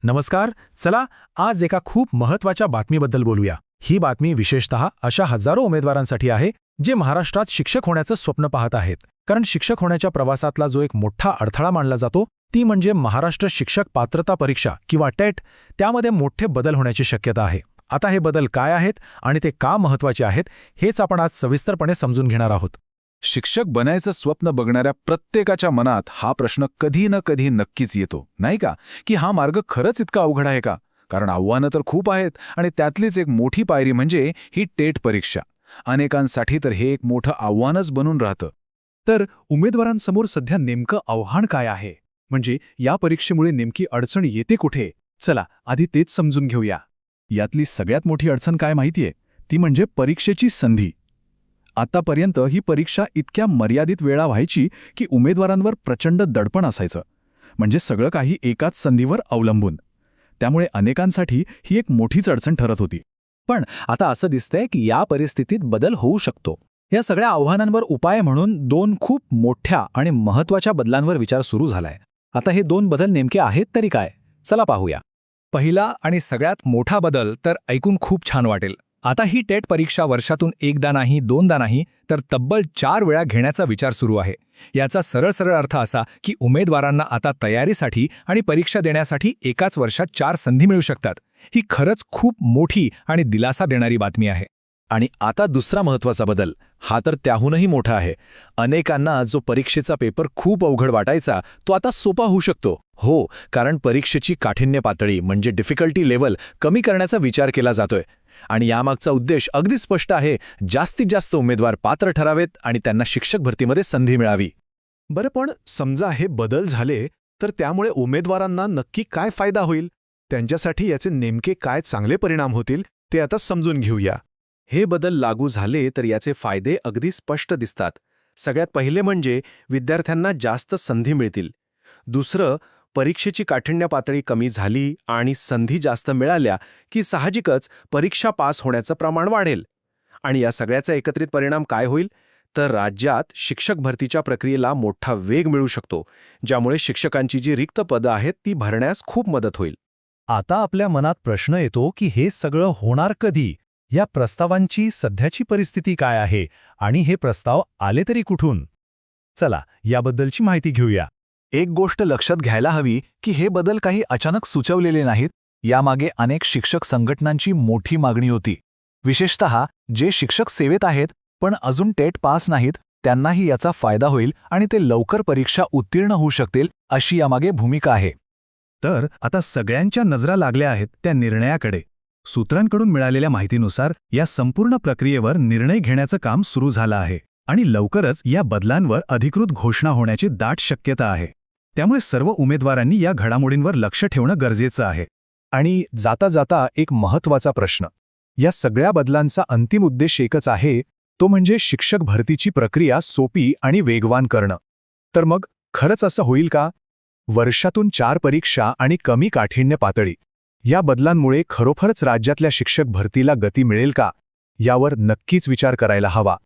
नमस्कार. चला आज एका खूप महत्त्वाच्या बातमीबद्दल बोलूया. ही बातमी विशेषतः अशा हजारो उमेदवारांसाठी आहे जे महाराष्ट्रात शिक्षक होण्याचं स्वप्न पाहत आहेत. कारण शिक्षक होण्याच्या प्रवासातला जो एक मोठा अडथळा मानला जातो ती म्हणजे महाराष्ट्र शिक्षक पात्रता परीक्षा किंवा टेट. त्यामध्ये मोठे बदल होण्याची शक्यता आहे. आता हे बदल काय आहेत आणि ते का महत्त्वाचे आहेत हेच आपण आज सविस्तरपणे समजून घेणार आहोत. शिक्षक बनायचं स्वप्न बघणाऱ्या प्रत्येकाच्या मनात हा प्रश्न कधी ना कधी नक्कीच येतो, नाही का? की हा मार्ग खरंच इतका अवघड आहे का? कारण आव्हानं तर खूप आहेत आणि त्यातलीच एक मोठी पायरी म्हणजे ही टेट परीक्षा. अनेकांसाठी तर हे एक मोठं आव्हानच बनून राहतं. तर उमेदवारांसमोर सध्या नेमकं आव्हान काय आहे? म्हणजे या परीक्षेमुळे नेमकी अडचण येते कुठे? चला आधी तेच समजून घेऊया. यातली सगळ्यात मोठी अडचण काय माहितीये? ती म्हणजे परीक्षेची संधी. आतापर्यंत ही परीक्षा इतक्या मर्यादित वेळा व्हायची की उमेदवारांवर प्रचंड दडपण असायचं. म्हणजे सगळं काही एकाच संधीवर अवलंबून. त्यामुळे अनेकांसाठी ही एक मोठीच अडचण ठरत होती. पण आता असं दिसतंय की या परिस्थितीत बदल होऊ शकतो. या सगळ्या आव्हानांवर उपाय म्हणून दोन खूप मोठ्या आणि महत्त्वाच्या बदलांवर विचार सुरू झालाय. आता हे दोन बदल नेमके आहेत तरी काय? चला पाहूया. पहिला आणि सगळ्यात मोठा बदल तर ऐकून खूप छान वाटेल. आता ही टेट परीक्षा वर्षातून एकदा नाही, दोनदा नाही, तर तब्बल 4 वेळा घेण्याचा विचार सुरू आहे. याचा सरळ अर्थ असा की उमेदवारांना आता तयारीसाठी आणि परीक्षा देण्यासाठी एकाच वर्षात 4 संधी मिळू शकतात. ही खरंच खूप मोठी आणि दिलासा देणारी बातमी आहे. आणि आता दुसरा महत्त्वाचा बदल, हा तर त्याहूनही मोठा आहे. अनेकांना जो परीक्षेचा पेपर खूप अवघड वाटायचा तो आता सोपा होऊ शकतो. हो, कारण परीक्षेची काठिण्य पातळी म्हणजे डिफिकल्टी लेव्हल कमी करण्याचा विचार केला जातोय. आणि यामागचा उद्देश अगदी स्पष्ट आहे. जास्तीत जास्त उमेदवार पात्र ठरावेत आणि त्यांना शिक्षक भरतीमध्ये संधी मिळावी. बरं, पण समजा हे बदल झाले तर त्यामुळे उमेदवारांना नक्की काय फायदा होईल? त्यांच्यासाठी याचे नेमके काय चांगले परिणाम होतील ते आता समजून घेऊया. हे बदल लागू झाले तर याचे फायदे अगदी स्पष्ट दिसतात. सगळ्यात पहिले म्हणजे विद्यार्थ्यांना जास्त संधी मिळतील. दुसरं, परीक्षेची काठिण्य पातळी कमी झाली आणि संधी जास्त मिळाल्या की साहजिकच परीक्षा पास होण्याचं प्रमाण वाढेल. आणि या सगळ्याचा एकत्रित परिणाम काय होईल? तर राज्यात शिक्षक भरतीच्या प्रक्रियेला मोठा वेग मिळू शकतो, ज्यामुळे शिक्षकांची जी रिक्त पदं आहेत ती भरण्यास खूप मदत होईल. आता आपल्या मनात प्रश्न येतो की हे सगळं होणार कधी? या प्रस्तावांची सध्याची परिस्थिती काय आहे आणि हे प्रस्ताव आले तरी कुठून? चला याबद्दलची माहिती घेऊया. एक गोष्ट लक्षात घ्यायला हवी की हे बदल काही अचानक सुचवलेले नाहीत. यामागे अनेक शिक्षक संघटनांची मोठी मागणी होती. विशेषतः जे शिक्षक सेवेत आहेत पण अजून टेट पास नाहीत त्यांनाही याचा फायदा होईल आणि ते लवकर परीक्षा उत्तीर्ण होऊ शकतील अशी यामागे भूमिका आहे. तर आता सगळ्यांच्या नजरा लागल्या आहेत त्या निर्णयाकडे. सूत्रांकडून मिळालेल्या माहितीनुसार या संपूर्ण प्रक्रियेवर निर्णय घेण्याचं काम सुरू झालं आहे आणि लवकरच या बदलांवर अधिकृत घोषणा होण्याची दाट शक्यता आहे. त्यामुळे सर्व उमेदवारांनी या घडामोडींवर लक्ष ठेवणं गरजेचं आहे. आणि जाता जाता एक महत्त्वाचा प्रश्न. या सगळ्या बदलांचा अंतिम उद्देश एकच आहे, तो म्हणजे शिक्षक भरतीची प्रक्रिया सोपी आणि वेगवान करणं. तर मग खरंच असं होईल का? वर्षातून 4 परीक्षा आणि कमी काठिण्य पातळी या बदलांमुळे खरोखरच राज्यातल्या शिक्षक भरतीला गती मिळेल का? यावर नक्कीच विचार करायला हवा.